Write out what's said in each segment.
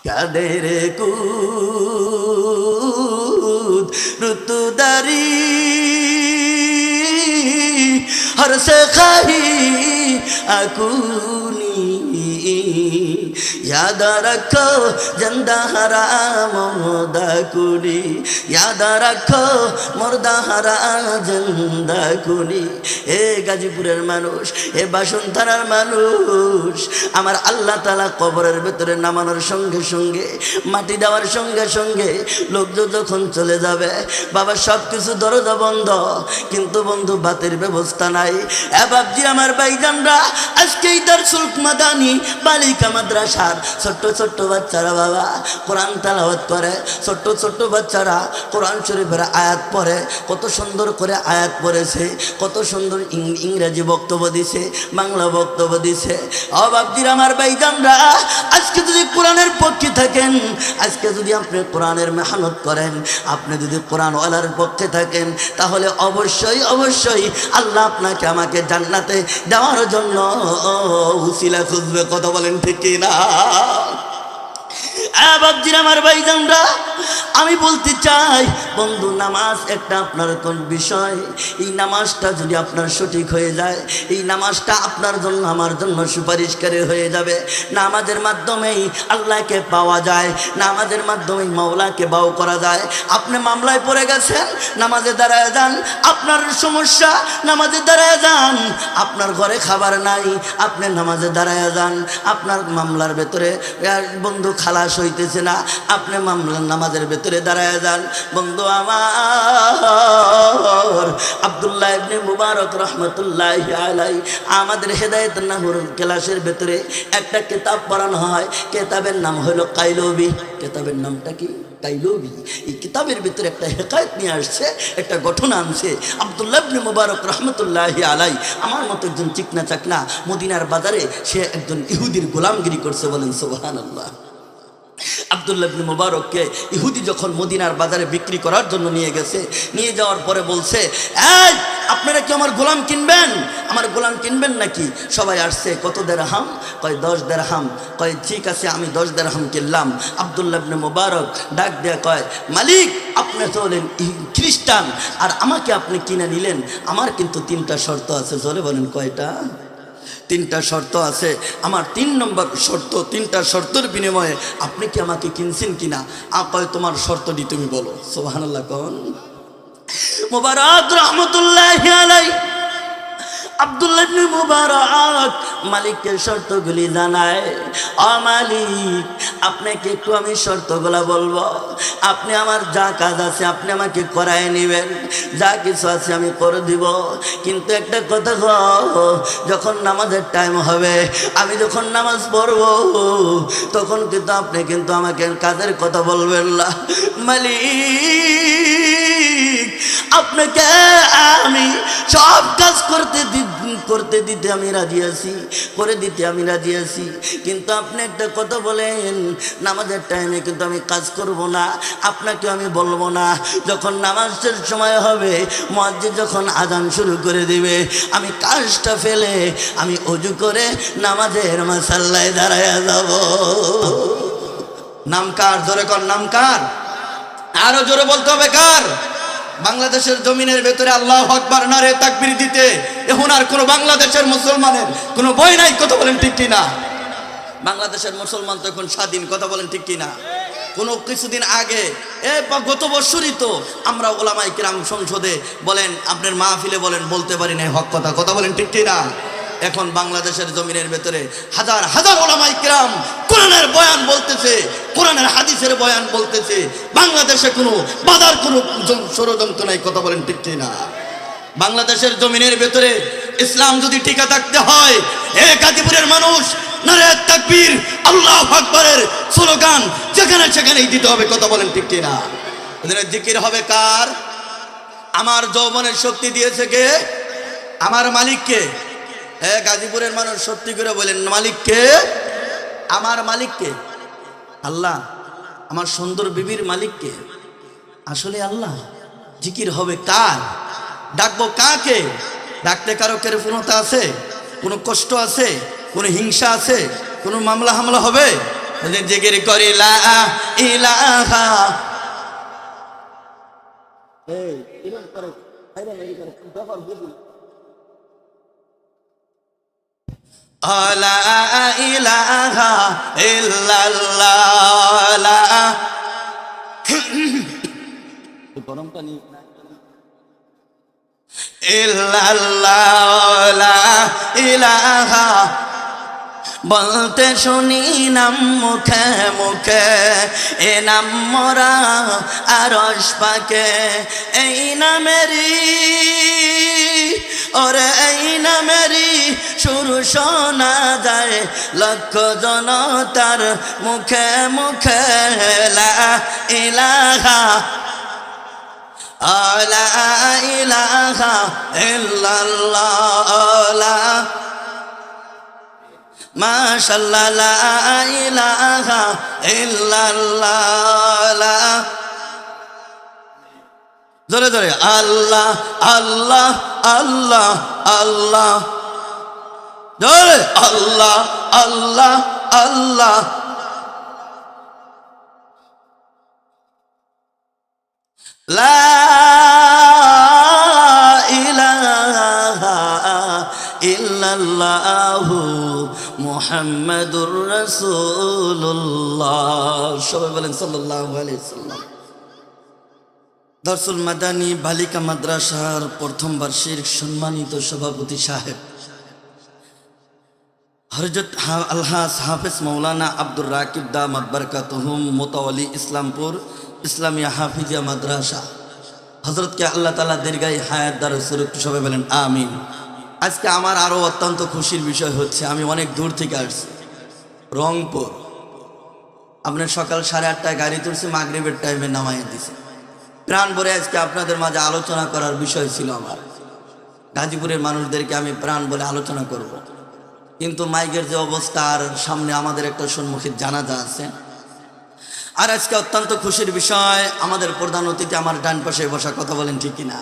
কাদের কুদ ঋতুদারি हर से खाही अकूनी याद रखो जिंदा हराम मुर्दा कुनी याद रखो मुर्दा हरा जिंदा कुनी ए गाजीपुरेर मानुष ए बासुन्धारार मानुष आमार आल्लाह ताआला कबरेर भितरे नामानोर संगे संगे माटी देওয়ার संगे संगे लोकজন যখন চলে যাবে বাবা সবকিছু দরজা বন্ধ কিন্তু বন্ধু বাতের ব্যবস্থা নাই এ বাপজি আমার ভাইজানরা আজকে দারসুল মাদানী বালিকা মাদ্রাসার ছোট ছোট বাচ্চারা বাবা কোরআন তেলাওয়াত করে ছোট ছোট বাচ্চারা কোরআন শরীফের আয়াত পড়ে কত সুন্দর করে আয়াত পড়েছে কত সুন্দর ইংরেজি বক্তব্য দিছে বাংলা বক্তব্য দিছে ও বাপজি আমার ভাইজানরা আজকে যদি কোরআনের পক্ষে থাকেন আজকে যদি আপনি কোরআনের মেহনত করেন আপনি যদি কোরআন ওয়ালার পক্ষে থাকেন তাহলে অবশ্যই অবশ্যই আল্লাহ আপনাকে আমাকে জান্নাতে দেওয়ার জন্য উসিলা খুঁজবে কথা বলেন ঠিক কি না বাপজির আমার ভাইজানরা আমি বলতে চাই বন্ধু নামাজ একটা আপনার কোন বিষয় এই নামাজটা যদি আপনার সঠিক হয়ে যায় এই নামাজটা আপনার জন্য আমার জন্য সুপারিশকারী হয়ে যাবে নামাজের মাধ্যমেই আল্লাহকে পাওয়া যায় নামাজের মাধ্যমেই মাওলাকে বাউ করা যায় আপনি মামলায় পড়ে গেছেন নামাজে দাঁড়ায় যান আপনার সমস্যা নামাজে দাঁড়ায় যান আপনার ঘরে খাবার নাই আপনি নামাজে দাঁড়ায় যান আপনার মামলার ভেতরে বন্ধু খালাস হইতেছে না আপনি মামলার নামাজের ভেতরে দাঁড়ায় যান বন্ধু আমার আব্দুল্লাহ ইবনে মুবারক রাহমাতুল্লাহি আলাইহি আমাদের হেদায়েত নাহুর ক্লাসের ভেতরে একটা কিতাব পড়ানো হয় কিতাবের নাম হলো কাইলবি কিতাবের নামটা কি কাইলবি এই কিতাবের ভিতরে একটা হেকায়েত নিয়ে আসছে একটা ঘটনা আনছে আব্দুল্লাহ ইবনে মুবারক রাহমাতুল্লাহি আলাইহি আমার মতো একজন চিকনা চাকনা মদিনার বাজারে সে একজন ইহুদির গোলামগিরি করছে বলেন সুবহানাল্লাহ আব্দুল্লাহ ইবনে মুবারককে ইহুদি যখন মদিনার বাজারে বিক্রি করার জন্য নিয়ে গেছে নিয়ে যাওয়ার পরে বলছে এই আপনারা কি আমার গোলাম কিনবেন আমার গোলাম কিনবেন নাকি সবাই আসছে কত দিরহাম কয় 10 দিরহাম কয় ঠিক আছে আমি 10 দিরহাম কিনলাম আব্দুল্লাহ ইবনে মুবারক ডাক দেয়া কয় মালিক আপনি তো হলেন খ্রিস্টান আর আমাকে আপনি কিনে নিলেন আমার কিন্তু 3টা শর্ত আছে জোরে বলেন কয়টা 3টা শর্ত আছে আমার 3 নম্বর শর্ত 3টা শর্তের বিনিময়ে আপনি কি আমাকে কিনছেন কিনা কয় তোমার শর্তটি তুমি বলো সুবহানাল্লাহ কোন মুবারক রাহমাতুল্লাহি আলাইহি আব্দুল্লাহ ইবনে মুবারক মালিককে শর্তগুলি জানায় ও মালিক আপনাকে একটু আমি শর্তগুলো বলবো আপনি আমার যা কাজ আছে আপনি আমাকে করায় নেবেন যা কিছু আছে আমি করে দিব কিন্তু একটা কথা যখন নামাজের টাইম হবে আমি যখন নামাজ পড়বো তখন কিন্তু আপনি কিন্তু আমাকে কাজের কথা বলবেন না মালিক আপনাকে আমি সব কাজ করতে দিতে আমি রাজি আছি করে দিতে আমি রাজি আছি কিন্তু আপনি একটা কথা বলেন নামাজের টাইমে কিন্তু আমি কাজ করব না আপনাকে আমি বলবো না যখন নামাজের সময় হবে মুয়াজ্জিন যখন আযান শুরু করে দিবে আমি কাজটা ফেলে আমি ওযু করে নামাজের মুসাল্লায় দাঁড়ায় যাব নাম কার জোরে কোন নাম কার আরো জোরে বলতে হবে কার বাংলাদেশের জমিনের ভেতরে আল্লাহু আকবার নারে তাকবীর দিতে এখন আর কোন বাংলাদেশের মুসলমানের কোন বই নাই কথা বলেন ঠিক কি না বাংলাদেশের মুসলমান তো এখন স্বাধীন কথা বলেন ঠিক কি না কোন কিছুদিন আগে গত বছরই তো আমরা উলামায়ে কিরাম সংসদে বলেন আপনার মাহফিলে বলেন বলতে পারি না হক কথা বলেন ঠিক কি না এখন বাংলাদেশের জমিনের ভেতরে হাজার হাজার উলামায়ে কিরাম কোরআনের বয়ান বলতেছে কোরআনের হাদিসের বয়ান বলতেছে বাংলাদেশে কোনো বাধার কোনো ষড়যন্ত্র নাই কথা বলেন ঠিক কি না বাংলাদেশের জমিনের ভেতরে ইসলাম যদি টিকে থাকতে হয় গাজীপুরের মানুষ নারে তাকবীর আল্লাহু আকবারের স্লোগান যেখানে সেখানেই দিতে হবে কথা বলেন ঠিক কি না এদের জিকির হবে কার আমার যৌবনের শক্তি দিয়েছে কে আমার মালিককে গাজীপুরের মানুষ সত্যি করে বলেন মালিককে আমার মালিককে আল্লাহ আমার সুন্দর বিবির মালিককে আসলে আল্লাহ জিকির হবে কার ডাকবো কাকে ডাকতে কারো কেরফুনতা আছে কোনো কষ্ট আছে কোনো হিংসা আছে কোনো মামলা হামলা হবে জিকির করি লা ইলাহা লা ইলাহা ইল্লাল্লাহ লা গরম পানি ইল্লাল্লাহ লা ইলাহা বলতে শুনি নাম মুখে মুখে এ নাম মোরা আরশ পাকে এই নামেরই ওরে এই নামেরই সুর শোনা যায় লক্ষ জনতার মুখে মুখে লা ইলাহা লা ইলাহা ইল্লাল্লাহ লা মাশাআল্লাহ লা ইলাহা ইল্লাল্লাহ লা জোরে জোরে আল্লাহ আল্লাহ আল্লাহ আল্লাহ জোরে আল্লাহ আল্লাহ আল্লাহ লা ইলাহা ইল্লাল্লাহু মুহাম্মাদুর রাসূলুল্লাহ সবাই বলেন সাল্লাল্লাহু আলাইহি ওয়াসাল্লাম দারসুল মাদানী বালিকা মাদ্রাসার প্রথম বার্ষিক সম্মানিত সভাপতি সাহেব হযরত আলহাজ হাফেজ মাওলানা আব্দুর রাকিব দামাত বারাকাতুহুম মোতাওয়ালি ইসলামপুর ইসলামিয়া হাফিজিয়া মাদ্রাসা হযরতকে আল্লাহ তাআলা দীর্ঘায়ু হায়াত দারাজ করুক সবাই বলেন আমিন। আজকে আমার আরও অত্যন্ত খুশির বিষয় হচ্ছে আমি অনেক দূর থেকে আসছি রংপুর আপনার সকাল 8:30টায় গাড়ি তুলছি মাগরিবের টাইমে নামাইয়া দিছে প্রাণ ভরে আজকে আপনাদের মাঝে আলোচনা করার বিষয় ছিল আমার গাজীপুরের মানুষদেরকে আমি প্রাণ বলে আলোচনা করব। কিন্তু মাইকের যে অবস্থা আর সামনে আমাদের একটা সম্মুখে জানাজা আছে আর আজকে অত্যন্ত খুশির বিষয় আমাদের প্রধান অতিথি আমার ডান পাশে বসা কথা বলেন ঠিক কিনা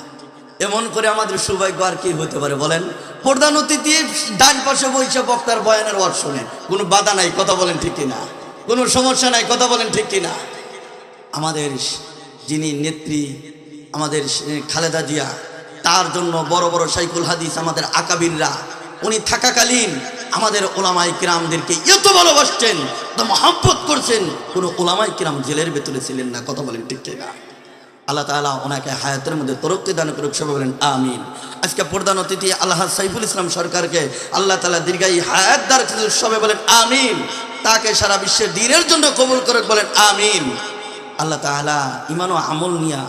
এমন করে আমাদের সৌভাগ্য আর কি হতে পারে বলেন প্রধান অতিথি ডান পাশে বসে বক্তার বয়ানের ওয়াজ শুনে কোনো বাধা নাই কথা বলেন ঠিক কিনা কোনো সমস্যা নাই কথা বলেন ঠিক কিনা আমাদের যিনি নেত্রী আমাদের খালেদা জিয়া তার জন্য বড় বড় শাইখুল হাদিস আমাদের আকাবিররা উনি থাকাকালীন আমাদের ওলামায়ে কিরামদেরকে এত ভালোবাসতেন এত মহব্বত করছেন কোনো ওলামায়ে কিরাম জেলের ভেতরে ছিলেন না কথা বলেন ঠিক কিনা আল্লাহ তাআলা ওনাকে হায়াতের মধ্যে তরক্কি দান করুক সবাই বলেন আমিন। আজকে প্রধান অতিথি আলহাজ সাইফুল ইসলাম সরকারকে আল্লাহ তাআলা দীর্ঘায়ু হায়াত দান করুক সবাই বলেন আমিন। তাকে সারা বিশ্বের দ্বীনের জন্য কবুল করুক বলেন আমিন। আল্লাহ তাআলা ঈমান ও আমল নিয়া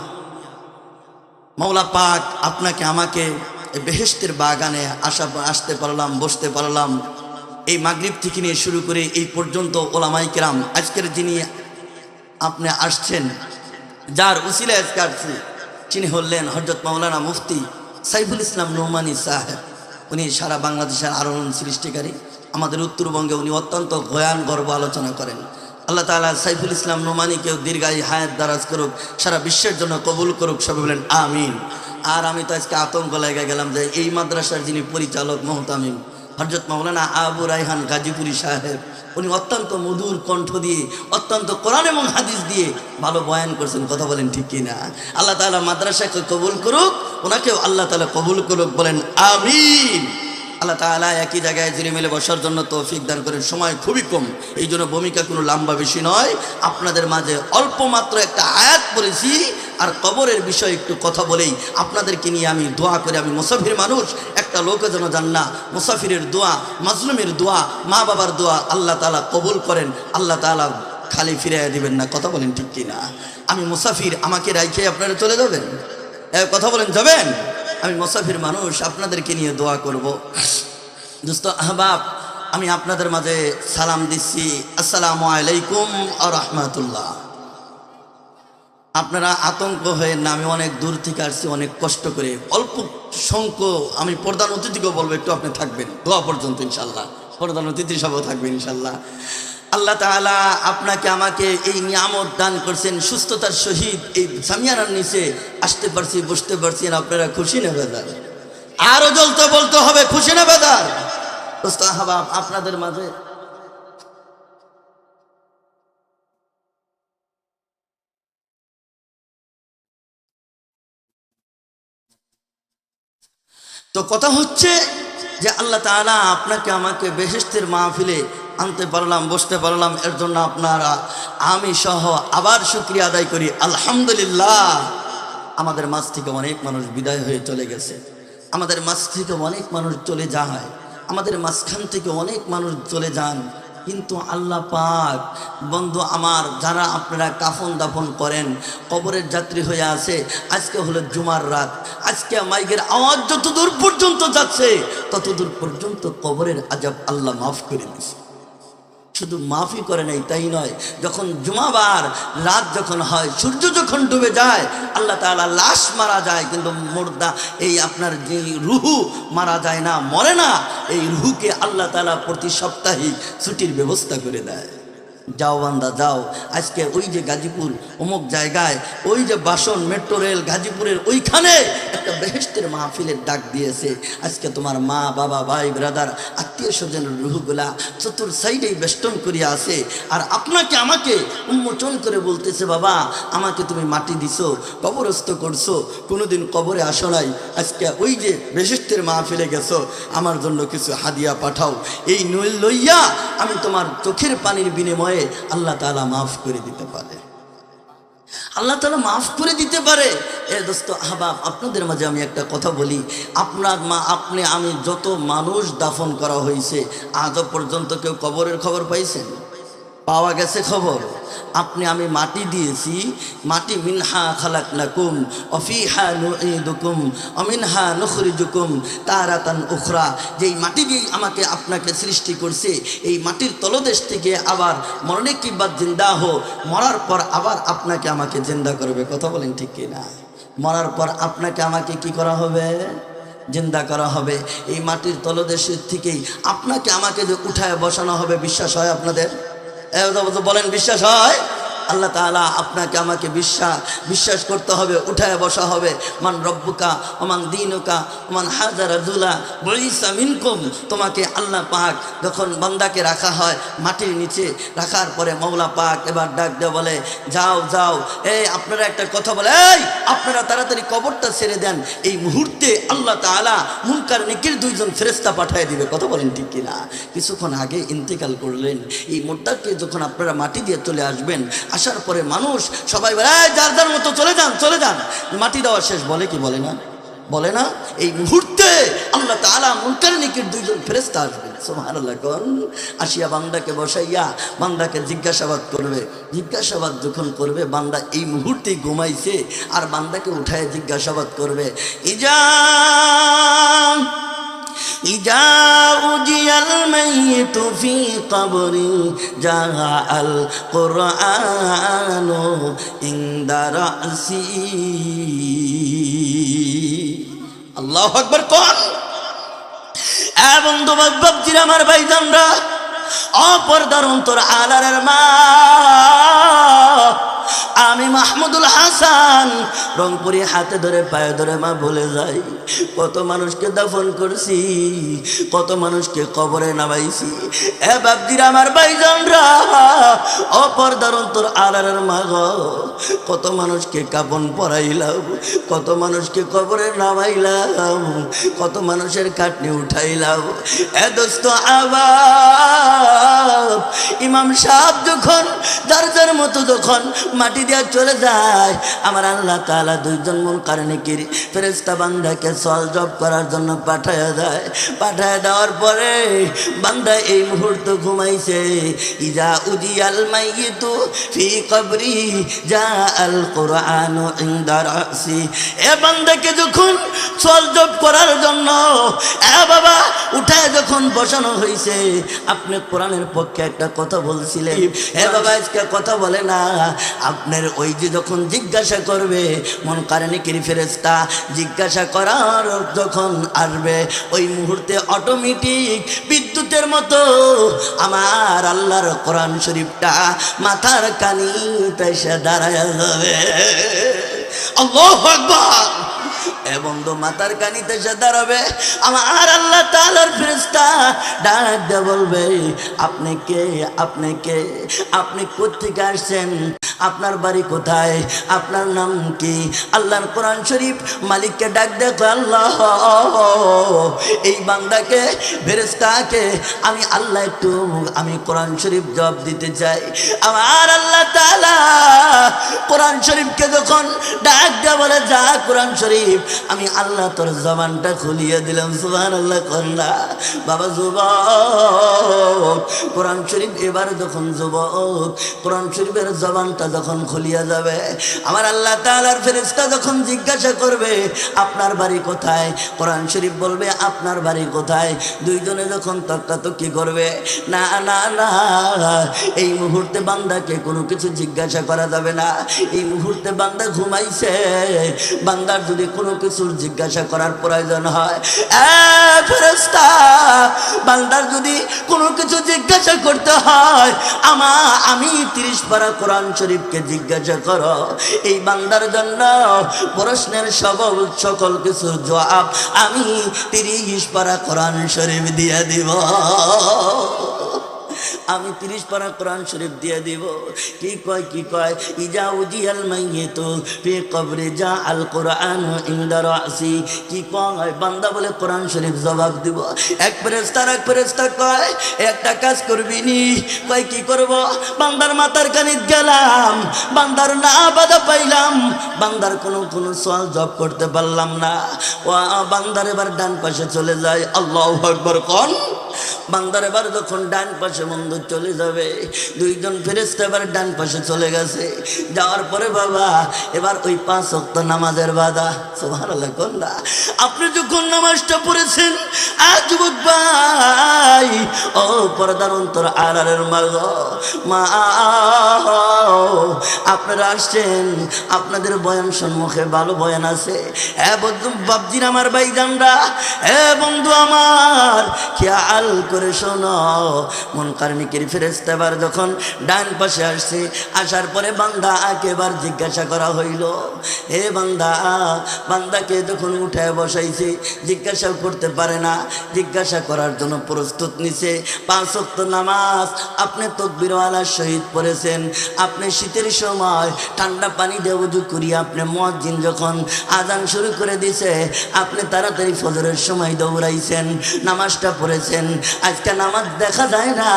মাওলা পাক আপনাকে আমাকে বেহেশতের বাগানে আসতে পারলাম বসতে পারলাম এই মাগরিব থেকে নিয়ে শুরু করে এই পর্যন্ত ওলামায়ে কিরাম আজকের যিনি আপনি আসছেন যার উসিলায় আজকে আসছি তিনি হলেন হযরত মাওলানা মুফতি সাইফুল ইসলাম নোমানী সাহেব উনি সারা বাংলাদেশের আলোড়ন সৃষ্টিকারী আমাদের উত্তরবঙ্গে উনি অত্যন্ত গয়ান গর্ব আলোচনা করেন আল্লাহ তাআলা সাইফুল ইসলাম নোমানীকেও দীর্ঘায়ু হায়াত দারাজ করুক সারা বিশ্বের জন্য কবুল করুক সবাই বলেন আমিন। আর আমি তো আজকে আতঙ্ক লেগে গেলাম যে এই মাদ্রাসার যিনি পরিচালক মোহতামিম হযরত মাওলানা আবু রায়হান গাজীপুরি সাহেব উনি অত্যন্ত মধুর কণ্ঠ দিয়ে অত্যন্ত কোরআন এবং হাদিস দিয়ে ভালো বয়ান করছেন কথা বলেন ঠিক কিনা আল্লাহ তাআলা মাদ্রাসাকে কবুল করুক ওনাকেও আল্লাহ তাআলা কবুল করুক বলেন আমিন। আল্লাহ তাআলা একই জায়গায় জিরে মিলে বসার জন্য তৌফিক দান করেন সময় খুবই কম এই জন্য ভূমিকা কোনো লম্বা বেশি নয় আপনাদের মাঝে অল্প মাত্র একটা আয়াত পড়েছি আর কবরের বিষয়ে একটু কথা বলেই আপনাদেরকে নিয়ে আমি দোয়া করে আমি মুসাফির মানুষ একটা লোকে যেন জান না মুসাফিরের দোয়া মাজলুমের দোয়া মা বাবার দোয়া আল্লাহ তাআলা কবুল করেন আল্লাহ তাআলা খালি ফিরিয়ে দিবেন না কথা বলেন ঠিক কিনা আমি মুসাফির আমাকে রাইখে আপনারা চলে যাবেন কথা বলেন যাবেন আমি মুসাফির মানুষ আপনাদেরকে নিয়ে দোয়া করব। দোস্ত আহবাব আমি আপনাদের মাঝে সালাম দিচ্ছি আসসালামু আলাইকুম ওয়া রাহমাতুল্লাহ। আপনারা আতঙ্ক হয়ে না আমি অনেক দূর থেকে আসছি অনেক কষ্ট করে অল্প সংখ্যক আমি প্রধান অতিথিকেও বলবো একটু আপনি থাকবেন দোয়া পর্যন্ত ইনশাল্লাহ প্রধান অতিথি সবাই থাকবেন ইনশাল্লাহ। আল্লাহ তাআলা আপনাকে আমাকে এই নিয়ামত দান করছেন সুস্থতার সহিত এই সামিয়ানার নিচে আসতে পারছি বসতে পারছি আপনারা খুশি না বেদার আরো জ্বলতে বলতে হবে খুশি না বেদার দোস্ত আহবাব আপনাদের মাঝে তো কথা হচ্ছে যে আল্লাহ তাআলা আপনাকে আমাকে বেহেশতের মাহফিলে আনতে পারলাম, বসতে পারলাম, এর জন্য আপনারা আমি সহ আবার শুকরিয়া আদায় করি আলহামদুলিল্লাহ। আমাদের মাঝ থেকে অনেক মানুষ বিদায় হয়ে চলে গেছে, আমাদের মাঝ থেকে অনেক মানুষ চলে যায়, আমাদের মাঝখান থেকে অনেক মানুষ চলে যান, কিন্তু আল্লাহ পাক বন্ধু আমার যারা আপনারা কাফন দাফন করেন, কবরের যাত্রী হয়ে আছে, আজকে হলো জুমার রাত, আজকে মাইকের আওয়াজ যতদূর পর্যন্ত যাচ্ছে ততদূর পর্যন্ত কবরের আযাব আল্লাহ মাফ করে দিয়েছে। শুধু মাফই করে নাই তাই নয়, যখন জুমাবার রাত যখন হয়, সূর্য যখন ডুবে যায়, আল্লাহ তাআলা লাশ মারা যায় কিন্তু মুর্দা এই আপনার যে রুহু মারা যায় না, মরে না, এই রুহুকে আল্লাহ তাআলা প্রতি সপ্তাহে ছুটির ব্যবস্থা করে দেয়। যাও বান্দা যাও, আজকে ওই যে গাজীপুর অমুক জায়গায় ওই যে বাসন মেট্রো রেল গাজীপুরের ওইখানে একটা বেহেশতের মাহফিলের ডাক দিয়েছে। আজকে তোমার মা বাবা ভাই ব্রাদার আত্মীয় স্বজনের রুহগুলা চতুর সাইডেই বেষ্টন করিয়া আছে, আর আপনাকে আমাকে উন্মোচন করে বলতেছে, বাবা আমাকে তুমি মাটি দিছো, কবরস্থ করছো, কোনোদিন কবরে আসো নাই, আজকে ওই যে বেহেশতের মাহফিলে গেছো, আমার জন্য কিছু হাদিয়া পাঠাও, এই লইয়া আমি তোমার চোখের পানির বিনিময়ে আল্লাহ তাআলা মাফ করে দিতে পারে, আল্লাহ তাআলা মাফ করে দিতে পারে। এ দোস্ত আহবাব, আপনাদের মাঝে আমি একটা কথা বলি, আপনার মা আপনি আমি যত মানুষ দাফন করা হয়েছে, আজও পর্যন্ত কেউ কবরের খবর পাইছেন? পাওয়া গেছে খবর? আপনি আমি মাটি দিয়েছি, মাটি মিনহা খালাকনাকুম ওয়া ফিহা নুঈদুকুম ওয়া মিনহা নুখরিজুকুম তারাতান উখরা, যেই মাটি দিয়ে আমাকে আপনাকে সৃষ্টি করছে, এই মাটির তলদেশ থেকে আবার মরনে কি বাদ জিন্দা হো, মরার পর আবার আপনাকে আমাকে জিন্দা করবে। কথা বলেন ঠিক কিনা? মরার পর আপনাকে আমাকে কি করা হবে? জিন্দা করা হবে। এই মাটির তলদেশের থেকেই আপনাকে আমাকে যে উঠায় বসানো হবে, বিশ্বাস হয় আপনাদের? বলেন বিশ্বাস হয়? আল্লাহ তাআলা আপনাকে আমাকে বিশ্বাস করতে হবে, উঠায় বসা হবে। মান রব্বুকা ওমান দীনুকা ওমান হাজা রাজুলা বইসা মিনকুম, তোমাকে আল্লাহ পাক যখন বান্দাকে রাখা হয় মাটির নিচে, রাখার পরে মওলা পাক এবার ডাক দিয়ে বলে, যাও যাও, এই আপনারা একটা কথা বলে, এই আপনারা তাড়াতাড়ি কবরটা ছেড়ে দেন। এই মুহূর্তে আল্লাহ তাআলা মুনকার নেকির দুইজন ফেরেশতা পাঠিয়ে দিবে। কথা বলেন ঠিক কিনা? কিছুক্ষণ আগে ইন্তেকাল করলেন, এই মুর্দাকে যখন আপনারা মাটি দিয়ে চলে আসবেন, আসার পরে মানুষ সবাই বলে, যার যার মতো চলে যান চলে যান, মাটি দেওয়া শেষ, বলে কি বলে না? বলে না? এই মুহূর্তে আল্লাহ তাআলা মুনকার নেকির দুইজন ফেরেশতা আসবেন, সুবহানাল্লাহ কোন, আসিয়া বান্দাকে বসাইয়া বান্দাকে জিজ্ঞাসাবাদ করবে। জিজ্ঞাসাবাদ যখন করবে, বান্দা এই মুহূর্তেই ঘুমাইছে, আর বান্দাকে উঠায় জিজ্ঞাসাবাদ করবে, ইজা উজিয়াল মাইয়িতু ফি কবরি জাআল কুরআনু ইনদা রাসি। আল্লাহু আকবার কোন। এ বন্ধু বাপজিরা, আমার ভাইজানরা, অপরদার অন্তর আলারের মা, আমি মাহমুদুল হাসান রংপুরি হাতে ধরে পায়ে ধরে মা বলে যাই, কত মানুষকে দাফন করছি, কত মানুষকে কবরে নামাইছি। এ বাপজিরা, আমার ভাইজানরা, অপরদার অন্তর আলারের মা গো, কত মানুষকে কাপন পরাইলাম, কত মানুষকে কবরে নামাইলাম, কত মানুষের খাটনি উঠাইলাম। এ দোস্ত আবার ইমাম সাহেব যখন যার যার মতো যখন মাটি দিয়া চলে যায়, আমার আল্লাহ তাআলা দুইজন মুনকার নেকির ফেরেশতা বান্দাকে সওয়াল জবাব করার জন্য পাঠায় দেয়। পাঠায় দেওয়ার পরে বান্দা এই মুহূর্তে ঘুমাইছে। ইজা উজিয়াল মাইয়িতু ফি কবরি জাআল কুরআনু ইনদা রাসি। এ বান্দাকে যখন সওয়াল জবাব করার জন্য এ বাবা উঠায় যখন বসানো হয়েছে, আপনি কোরআনের পক্ষে একটা কথা বলছিলেন, এ বাবা আজকে কথা বলে না। আপনার ওই যে যখন জিজ্ঞাসা করবে মুনকার নেকির ফেরেশতা, জিজ্ঞাসা করার যখন আসবে, ওই মুহূর্তে অটোমেটিক বিদ্যুতের মতো আমার আল্লাহর কোরআন শরীফটা মাথার কানিতে এসে দাঁড়ায় যাবে। আল্লাহু আকবার। এ বন্ধু মাথার কানিতে সে দাঁড়াবে, আমার আল্লাহ তাআলার ফেরেশতা ডাক দিয়ে বলবে, আপনি কে, আপনি কে, আপনি কোত্থেকে আসছেন, আপনার বাড়ি কোথায়, আপনার নাম কি? আল্লাহর কোরআন শরীফ মালিককে ডাক দেখো, আল্লাহ এই বান্দাকে, ফেরেশতাকে আমি আল্লাহ একটু আমি কোরআন শরীফ জবাব দিতে চাই। আমার আল্লাহ তাআলা কোরআন শরীফকে যখন ডাক দেয়া বলে, যা কোরআন শরীফ, আমি আল্লাহ তোর জবানটা খুলিয়ে দিলাম। সুবহানাল্লাহ কন্যা বাবা যুবক, কোরআন শরীফ এবার যখন যুবক কোরআন শরীফের জবানটা যখন খুলিয়া যাবে, আমার আল্লাহ তাআলার ফেরেশতা যখন জিজ্ঞাসা করবে আপনার বাড়ি কোথায়, কোরআন শরীফ বলবে আপনার বাড়ি কোথায়। দুইজনে যখন তর্কাতর্কি করবে, না না না, এই মুহূর্তে বান্দাকে কোনো কিছু জিজ্ঞাসা করা যাবে না। এই মুহূর্তে বান্দা ঘুমাইছে, বান্দার যদি কোনো কিছুর জিজ্ঞাসা করার প্রয়োজন হয়, ফেরেশতা বান্দার যদি কোনো কিছু জিজ্ঞাসা করতে হয়, আমি 30 পারা কোরআন শরীফকে জিজ্ঞাসা করো। এই বান্দার জন্য প্রশ্নের সকল কিছুর জবাব আমি 30 পারা কোরআন শরীফ দিয়ে দিব। আমি 30 পারা কোরআন শরীফ দিয়ে দিব। কি কয়, কি কয়, ইজা উজিয়াল মাইয়িতু ফি কবরি যা আল কোরআন ইনদা রাসি। কি কয় বান্দা বলে কোরআন শরীফ জবাব দিব। এক ফেরেশতা কয় একটা কাজ করবি নি। কয় কি করব? বান্দার মাথার কানে গেলাম, বান্দার না বাধা পাইলাম, বান্দার কোনো সওয়াল জবাব করতে পারলাম না। ও বান্দার এবার ডান পাশে চলে যায়। আল্লাহু আকবার কোন। বান্দার এবার যখন ডান পাশে বন্ধু চলে যাবে, দুইজন ফেরেশতা এবার ডান পাশে চলে গেছে। যাওয়ার পরে বাবা এবার ওই 5 ওয়াক্ত নামাজের বাদা। সুবহানাল্লাহ কন্যা আপনি যখন নামাজটা পড়েছেন, যুবক ভাই, ও পর্দার অন্তর আড়ালের মা, আপনারা আসছেন, আপনাদের বয়ান সম্মুখে ভালো বয়ান আছে। বাবজির আমার ভাইজানরা, বন্ধু আমার খেয়াল করে শোনো, মুনকার নেকির ফেরেশতা এবার যখন ডান পাশে আসছে, আসার পরে বান্দা একেবার জিজ্ঞাসা করা হইল, হে বান্দা, বান্দাকে যখন উঠায় বসাইছে, জিজ্ঞাসা করতে পারে না, জিজ্ঞাসা করার জন্য প্রস্তুত নিছে। 5 ওয়াক্ত নামাজ আপনি তাকবীরওয়ালার সহিত পড়েছেন, আপনি শীতের সময় ঠান্ডা পানি দিয়ে ওযু করিয়া আপনি মুয়াজ্জিন যখন আজান শুরু করে দিছে, আপনি তাড়াতাড়ি ফজরের সময় দৌড়াইছেন, নামাজটা পড়েছেন। আজকে নামাজ দেখা যায় না,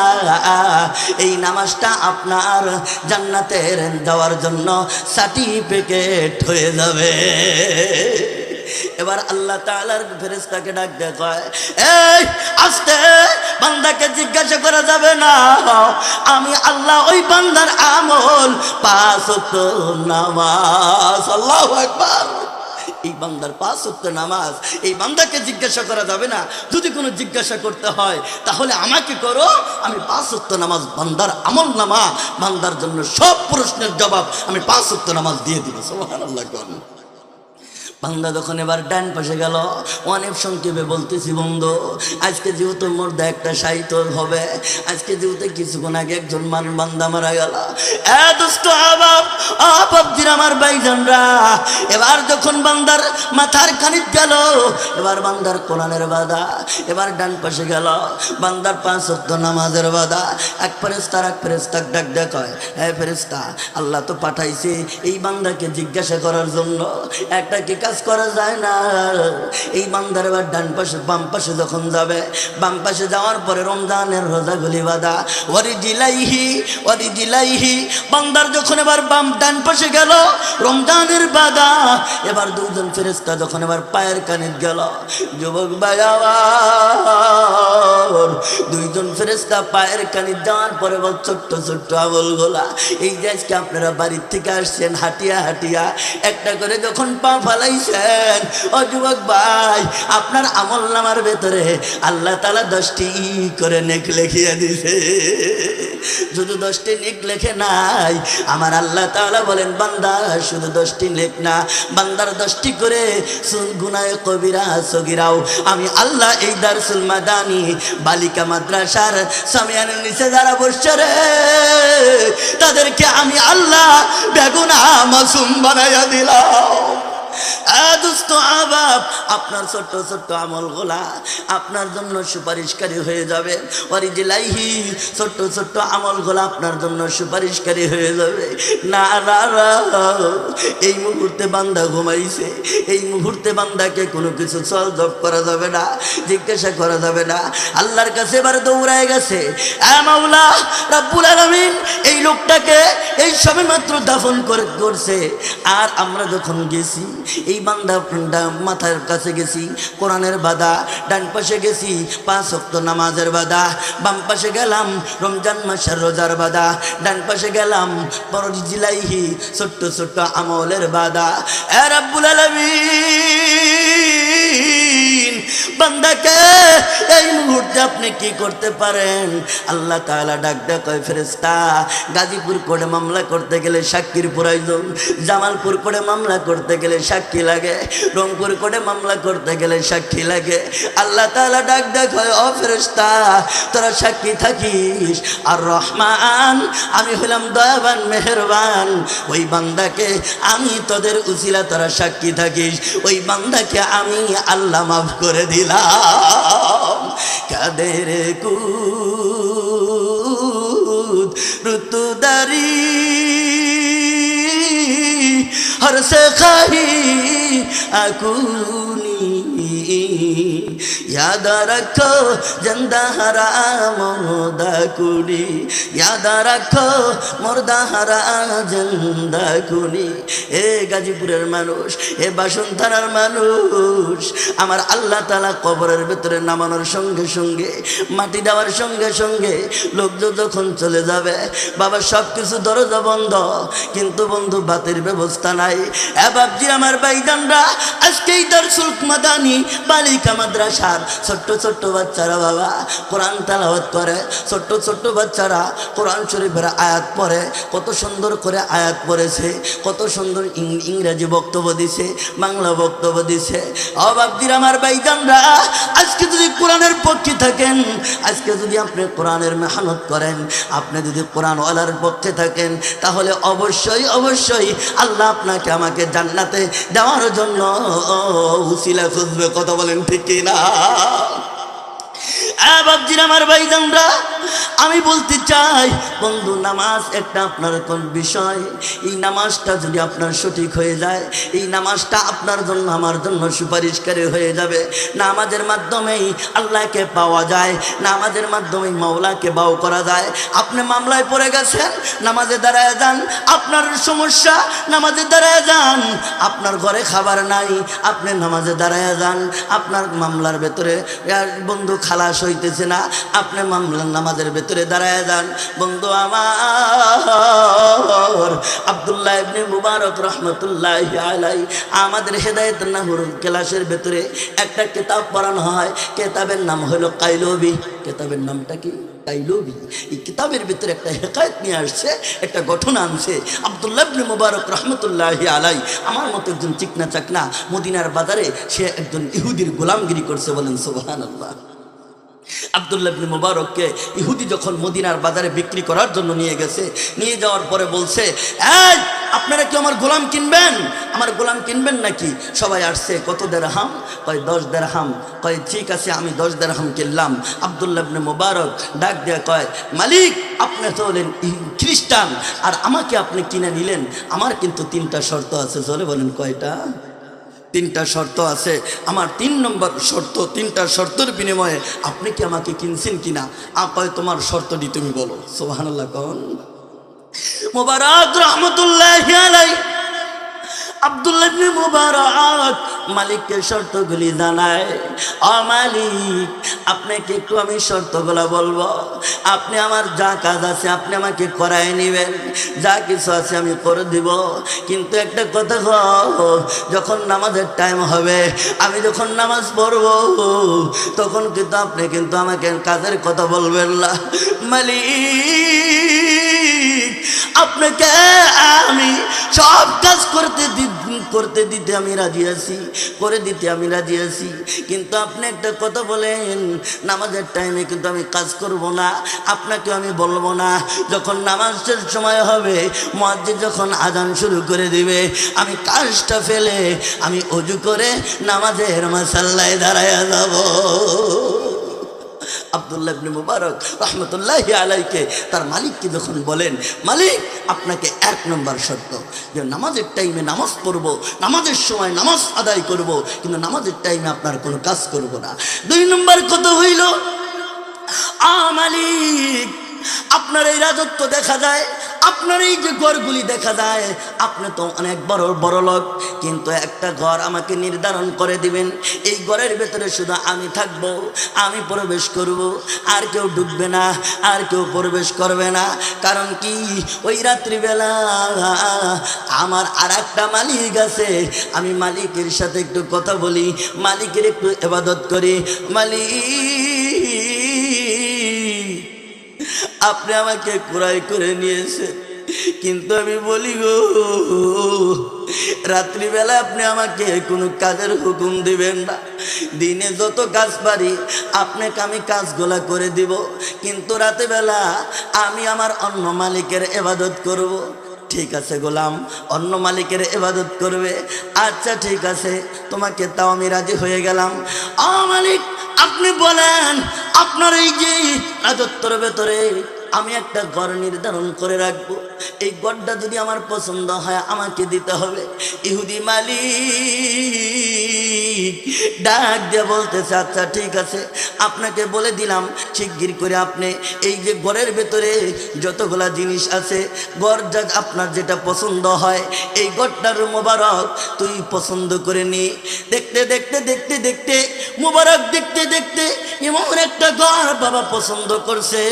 এই নামাজটা আপনার জান্নাতের যাওয়ার জন্য সার্টিফিকেট হয়ে যাবে। এবার আল্লাহ তাআলার ফেরেশতাকে ডাক দেয়, কয় এই আস্তে, বান্দাকে জিজ্ঞাসা করা যাবে না, আমি আল্লাহ ওই বান্দার আমল 5 ওয়াক্ত নামাজ। আল্লাহু আকবার। এই বান্দার 5 ওয়াক্ত নামাজ, এই বান্দাকে জিজ্ঞাসা করা যাবে না। যদি কোনো জিজ্ঞাসা করতে হয় তাহলে আমাকে করো, আমি 5 ওয়াক্ত নামাজ বান্দার আমল নামা, বান্দার জন্য সব প্রশ্নের জবাব আমি 5 ওয়াক্ত নামাজ দিয়ে দিব। সুবহানাল্লাহ। বান্দা যখন এবার ডান পাশে গেল, অনেক সংক্ষেপে বলতেছি বন্ধু, আজকে যেহেতু মর্দা একটা সাহিত্য হবে, আজকে যেহেতু কিছুক্ষণ আগে একজন বান্দা মারা গেল। বাবজির আমার ভাইজানরা, এবার যখন বান্দার মাথার খানিক গেল, এবার বান্দার কোরআনের বাধা, এবার ডান পাশে গেল, বান্দার 5 ওয়াক্ত নামাজের বাধা। এক ফেরেশতা ডাক দেয়, কয় হ্যাঁ ফেরেশতা, আল্লাহ তো পাঠাইছে এই বান্দাকে জিজ্ঞাসা করার জন্য, একটা কি কাজ করা যায় না? এই বান্দার এবার ডান পাশে বাম পাশে যখন যাবে, বাম পাশে যাওয়ার পরে রমজানের রোজাগুলি বাঁধা, ওয়ারিজিলাইহি বান্দার যখন এবার বাম ডান পাশে গেল, রমজানের বাঁধা। এবার দুইজন ফেরেশতা যখন এবার পায়ের কানে গেল, যুবক ভাই আমার, দুইজন ফেরেশতা পায়ের কানে যাওয়ার পরে বল ছোট্ট ছোট্ট আমলগুলা, এই যে আজকে আপনারা বাড়ির থেকে আসছেন হাঁটিয়া হাঁটিয়া, একটা করে যখন পা ফালাইছেন, ও যুবক ভাই, আপনার আমল নামার ভেতরে আল্লাহ তাআলা 10টি করে নেক লিখিয়ে দিয়েছে। শুধু 10টি নেক লেখে নাই, আমার আল্লাহ তাআলা বলেন বান্দা শুধু 10টি নেক না, বান্দার 10টি করে গুনাহে কবিরা সগীরাও আমি আল্লাহ এই দারসুল মাদানী বালিকা মাদ্রাসার সামিয়ানের নিচে যারা বসছে রে, তাদেরকে আমি আল্লাহ বেগুনাহ মাসুম বানাইয়া দিলাম। দুস্থ আবাব, আপনার ছোট্ট ছোট্ট আমলগুলা আপনার জন্য সুপারিশকারী হয়ে যাবে। ওয়ারিজলাইহি, ছোট্ট ছোট্ট আমলগুলা আপনার জন্য সুপারিশকারী হয়ে যাবে। না না না, এই মুহূর্তে বান্দা ঘুমাইছে, এই মুহূর্তে বান্দাকে কোনো কিছু সলভ করা যাবে না, জিজ্ঞাসা করা যাবে না। আল্লাহর কাছে এবার দৌড়ায় গেছে, এ মাওলা রাব্বুল আলামিন, এই লোকটাকে এই সবেমাত্র দাফন করছে। আর আমরা যখন গেছি, এই বান্দা মাথার কাছে গেছি কোরআনের বাদা, ডান পাশে গেছি 5 ওয়াক্ত নামাজের বাদা, বাম পাশে গেলাম রমজান মাসের রোজার বাদা, ডান পাশে গেলাম পরজিলাইহি ছোট্ট ছোট্ট আমলের বাদা। এ রাব্বুল আলামিন, বান্দাকে এই মুহূর্তে আপনি কি করতে পারেন? আল্লাহ তাআলা ডাক দেয়, কয় ফেরেশতা, গাজীপুর কোর্টে মামলা করতে গেলে সাক্ষীর প্রয়োজন, জামালপুর কোর্টে মামলা করতে গেলে সাক্ষী লাগে, রংপুর কোর্টে মামলা করতে গেলে সাক্ষী লাগে। আল্লাহ তাআলা ডাক দেয়, কয় ও ফেরেশতা, তোরা সাক্ষী থাকিস, আর রহমান আমি হলাম দয়াবান মেহেরবান, ওই বান্দাকে আমি তোদের উসিলা তোরা সাক্ষী থাকিস, ওই বান্দাকে আমি আল্লাহ মাফ করে দিলাম। কাদের কুদ রুতুদারি हर से खाही अकूनी याद रखो जिंदा हरा मुर्दा कुनी याद रखो मुर्दा हरा जिंदा कुनी। ए গাজীপুরের মানুষ, এ বাসন্থানার মানুষ, আমার আল্লাহ তাআলা কবরের ভিতরে নামানোর সঙ্গে সঙ্গে, মাটি দেওয়ার সঙ্গে সঙ্গে লোকজন যখন চলে যাবে, বাবা সব কিছু দরজা বন্ধ, কিন্তু বন্ধু বাতের ব্যবস্থা নাই। এ বাপজি আমার ভাইজানরা, আজকেই দারসুল মাদানী বালিকা মাদ্রাসার ছোট্ট ছোট্ট বাচ্চারা বাবা কোরআন তেলাওয়াত করে, ছোট্ট ছোট্ট বাচ্চারা কোরআন শরীফের আয়াত পড়ে, কত সুন্দর করে আয়াত পড়েছে, কত সুন্দর ইংরেজি বক্তব্য দিছে, বাংলা বক্তব্য দিছে। ও বাপজির আমার ভাইজানরা, আজকে যদি কোরআনের পক্ষে থাকেন, আজকে যদি আপনি কোরআনের মেহনত করেন, আপনি যদি কোরআনওয়ালার পক্ষে থাকেন, তাহলে অবশ্যই অবশ্যই আল্লাহ আপনাকে আমাকে জান্নাতে দেওয়ার জন্য উসিলা খুঁজবে। কথা বলেন ঠিক কি না? বাপজির আমার ভাইজানরা, আমি বলতে চাই বন্ধু, নামাজ একটা আপনার কোন বিষয়, এই নামাজটা যদি আপনার সঠিক হয়ে যায়, এই নামাজটা আপনার জন্য আমার জন্য সুপারিশকারী হয়ে যাবে। নামাজের মাধ্যমেই আল্লাহকে পাওয়া যায়, নামাজের মাধ্যমেই মাওলাকে বাউ করা যায়। আপনি মামলায় পড়ে গেছেন, নামাজে দাঁড়ায় যান, আপনার সমস্যা নামাজে দাঁড়ায় যান। আপনার ঘরে খাবার নাই, আপনি নামাজে দাঁড়ায় যান। আপনার মামলার ভেতরে বন্ধু খালাস হইতেছে না, আপনি মামলার নামাজের ভেতরে দাঁড়ায় যান। বন্ধু আমার আব্দুল্লাহ ইবনে মুবারক রহমতুল্লাহি আলাইহি আমাদের হেদায়েত নাহুরুল ক্লাসের ভেতরে একটা কিতাব পড়ানো হয়, কিতাবের নাম হলো কাইলবি। কিতাবের নামটা কি? কাইলবি। এই কিতাবের ভিতরে একটা হেকায়েত নিয়ে আসছে, একটা ঘটনা আনছে। আব্দুল্লাহ ইবনে মুবারক রহমতুল্লাহি আলাইহি আমার মতো একজন চিকনা চাকনা মদিনার বাজারে সে একজন ইহুদির গোলামগিরি করছে। বলেন সুবহানাল্লাহ। আব্দুল্লাহ ইবনে মুবারককে ইহুদি যখন মদিনার বাজারে বিক্রি করার জন্য নিয়ে গেছে, নিয়ে যাওয়ার পরে বলছে, এই আপনারা কি আমার গোলাম কিনবেন? আমার গোলাম কিনবেন নাকি? সবাই আসছে, কত দিরহাম? কয় 10 দিরহাম। কয় ঠিক আছে, আমি 10 দিরহাম কিনলাম। আব্দুল্লাহ ইবনে মুবারক ডাক দিয়ে কয়, মালিক আপনি তো হলেন খ্রিস্টান, আর আমাকে আপনি কিনে নিলেন, আমার কিন্তু 3টা শর্ত আছে। চলে বলেন কয়টা? 3টা শর্ত আছে। আমার 3 নম্বর শর্ত, 3টা শর্তের বিনিময়ে আপনি কি আমাকে কিনছেন কিনা? কয় তোমার শর্তটি তুমি বলো। সুবহানাল্লাহ। কোন মুবারক রহমতুল্লাহি আলাইহি আব্দুল্লাহ ইবনে মুবারক মালিককে শর্তগুলি জানায়। ও মালিক, আপনাকে একটু আমি শর্তগুলো বলবো, আপনি আমার যা কাজ আছে আপনি আমাকে করায় নেবেন, যা কিছু আছে আমি করে দিব, কিন্তু একটা কথা যখন নামাজের টাইম হবে, আমি যখন নামাজ পড়বো, তখন কিন্তু আপনি কিন্তু আমাকে কাজের কথা বলবেন না। মালিক, আপনাকে আমি সব কাজ করতে দিতে আমি রাজি আছি, করে দিতে আমি রাজি আছি, কিন্তু আপনি একটা কথা বলেন, নামাজের টাইমে কিন্তু আমি কাজ করব না, আপনাকে আমি বলবো না। যখন নামাজের সময় হবে, মুয়াজ্জিন যখন আজান শুরু করে দিবে, আমি কাজটা ফেলে আমি ওযু করে নামাজের মুসাল্লায় দাঁড়ায় যাব। আব্দুল্লাহ ইবনে মুবারক রহমতুল্লাহি আলাইকে তার মালিককে যখন বলেন, মালিক আপনাকে 1 নম্বর শর্ত যে নামাজের টাইমে নামাজ পড়ব, নামাজের সময় নামাজ আদায় করব, কিন্তু নামাজের টাইমে আপনার কোনো কাজ করব না। 2 নম্বর কত হইল, মালিক আপনার এই রাজত্ব দেখা যায়, আপনার এই যে ঘরগুলি দেখা যায়, আপনি তো অনেক বড় বড় লোক, কিন্তু একটা ঘর আমাকে নির্ধারণ করে দিবেন, এই ঘরের ভেতরে শুধু আমি থাকব, আমি প্রবেশ করব, আর কেউ ঢুকবে না, আর কেউ প্রবেশ করবে না। কারণ কি, ওই রাত্রিবেলা আমার আর একটা মালিক আছে, আমি মালিকের সাথে একটু কথা বলি, মালিকের একটু ইবাদত করি। মালিক আপনি আমাকে ক্রয় করে নিয়েছেন, কিন্তু আমি বলি গো, রাত্রিবেলা আপনি আমাকে কোনো কাজের হুকুম দিবেন না, দিনে যত কাজ পারি আপনাকে আমি কাজগুলা করে দিব, কিন্তু রাতেবেলা আমি আমার অন্য মালিকের ইবাদত করব। ঠিক আছে গোলাম, অন্য মালিকের ইবাদত করবে, আচ্ছা ঠিক আছে, তোমাকে তাও আমি রাজি হয়ে গেলাম। মালিক আপনি বলেন, আপনার এই যে রাজত্বের ভেতরে আমি একটা ঘর নির্ধারণ করে রাখবো, এই ঘরটা যদি আমার পছন্দ হয় আমাকে দিতে হবে। ইহুদি মালিক ডাক দিয়ে বলতেছে, আচ্ছা ঠিক আছে, আপনাকে বলে দিলাম, শিগগির করে আপনি এই যে ঘরের ভেতরে যতগুলা জিনিস আছে, ঘর যা আপনার যেটা পছন্দ হয়, এই ঘরটার মোবারক তুই পছন্দ করে নি। দেখতে দেখতে দেখতে দেখতে মোবারক দেখতে দেখতে এমন একটা ঘর বাবা পছন্দ করছে,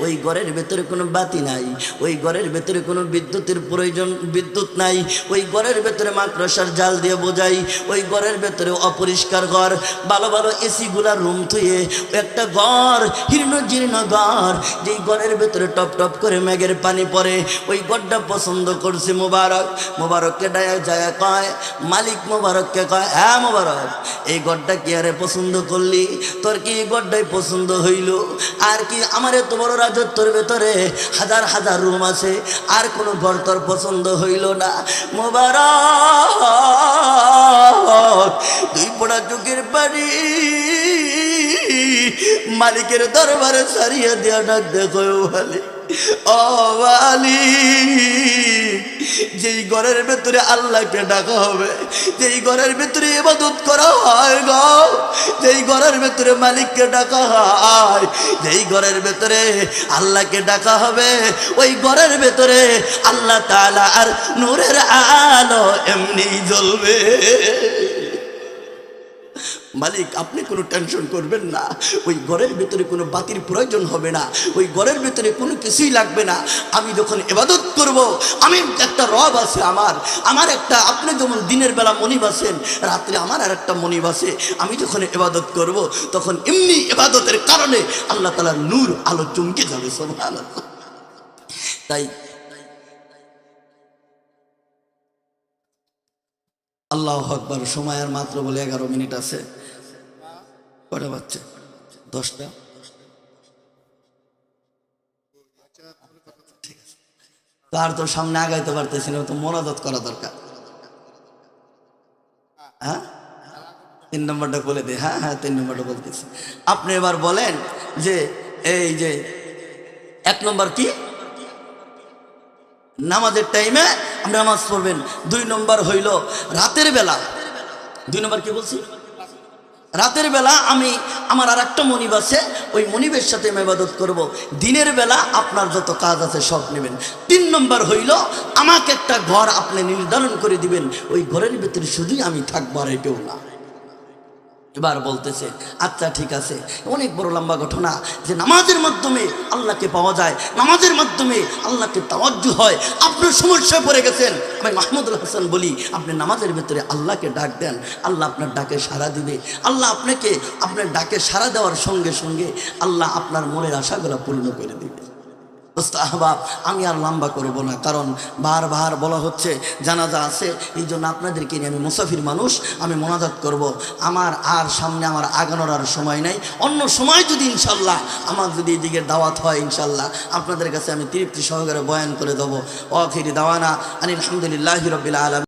ওই ঘরের ভেতরে কোনো বাতি নাই, ওই ঘরের ভেতরে কোনো বিদ্যুতের প্রয়োজন, বিদ্যুৎ নাই, ওই ঘরের ভেতরে মাকড়সার জাল দিয়ে বোঝাই, ওই ঘরের ভেতরে অপরিষ্কার ঘর, ভালো ভালো এসিগুলা রুম থুয়ে একটা ঘর, জীর্ণ জীর্ণ ঘর, যেই ঘরের ভেতরে টপ টপ করে মেঘের পানি পড়ে, ওই ঘরটা পছন্দ করছে মোবারক। মোবারককে ডায়া যায় কয়, মালিক মোবারককে কয়, হ্যাঁ মোবারক, এই ঘরটা কি আরে পছন্দ করলি? তোর কি এই ঘরটাই পছন্দ হইল? আর কি আমার এত বড় রাজত্বের ভেতরে হাজার হাজার রুম আছে, আর কোনো ঘর তোর পছন্দ হইল না? মোবারক 2 ফোঁটা চোখের পানি মালিকের দরবারে সারিয়ে দিয়া ডাক দেখো, মালিক ও মালিক, যেই ঘরের ভেতরে আল্লাহকে ডাকা হবে, যেই ঘরের ভেতরে ইবাদত করা হয় গো, যেই ঘরের ভেতরে মালিককে ডাকা হয়, যেই ঘরের ভেতরে আল্লাহকে ডাকা হবে, ওই ঘরের ভেতরে আল্লাহ তাআলা আর নূরের আলো এমনি জ্বলবে। মালিক আপনি কোনো টেনশন করবেন না, ওই ঘরের ভেতরে কোনো বাতির প্রয়োজন হবে না, ওই ঘরের ভেতরে কোনো কিছুই লাগবে না। আমি যখন ইবাদত করব, আমি একটা রব আছে আমার একটা, আপনি যেমন দিনের বেলা মনিব আছেন, রাত্রে আমার আর একটা মনিব আছে, আমি যখন ইবাদত করব তখন এমনি ইবাদতের কারণে আল্লাহ তাআলার নূর আলো চমকে যাবে। সুবহানাল্লাহ। তাই আল্লাহু আকবার। সময় আর মাত্র বলে 11 মিনিট আছে। কটা বাচ্চা? 10টা। ঠিক আছে, তার তো সামনে আগাইতে পারতেছি না, তো মোনাজাত করা দরকার। হ্যাঁ 3 নম্বরটা বলে দে। হ্যাঁ হ্যাঁ 3 নম্বরটা বলতেছি। আপনি এবার বলেন যে এই যে 1 নম্বর কি? নামাজের টাইমে আপনি নামাজ পড়বেন। 2 নম্বর হইল রাতের বেলা। 2 নম্বর কি বলছি? রাতের বেলা আমি আমার আর একটা মনিব আছে, ওই মনিবের সাথে আমি ইবাদত করব। দিনের বেলা আপনার যত কাজ আছে সব নেবেন। 3 নম্বর হইল আমাকে একটা ঘর আপনি নির্ধারণ করে দিবেন, ওই ঘরের ভিতরে শুধুই আমি থাকবো, আর কেউ না। এবার বলতেছে আচ্ছা ঠিক আছে, অনেক বড় লম্বা ঘটনা যে নামাজের মাধ্যমে আল্লাহকে পাওয়া যায়, নামাজের মাধ্যমে আল্লাহকে তাওয়াজ্জু হয়। আপনার সমস্যায় পড়ে গেছেন, আমি মাহমুদুল হাসান বলি, আপনি নামাজের ভিতরে আল্লাহকে ডাক দেন, আল্লাহ আপনার ডাকে সাড়া দিবে। আল্লাহ আপনাকে আপনার ডাকে সাড়া দেওয়ার সঙ্গে সঙ্গে আল্লাহ আপনার মনের আশাগুলো পূর্ণ করে দিবে। আহবাব, আমি আর লম্বা করব না, কারণ বারবার বলা হচ্ছে জানাজা আছে, এই জন্য আপনাদেরকে নিয়ে আমি মুসাফির মানুষ, আমি মোনাজাত করব। আমার আর সামনে আমার আগানোর আর সময় নাই, অন্য সময় যদি ইনশাল্লাহ আমার যদি এদিকে দাওয়াত হয় ইনশাল্লাহ আপনাদের কাছে আমি তৃপ্তি সহকারে বয়ান করে দেবো। আখিরি দাওয়ানা আলহামদুলিল্লাহি রাব্বিল আলামিন।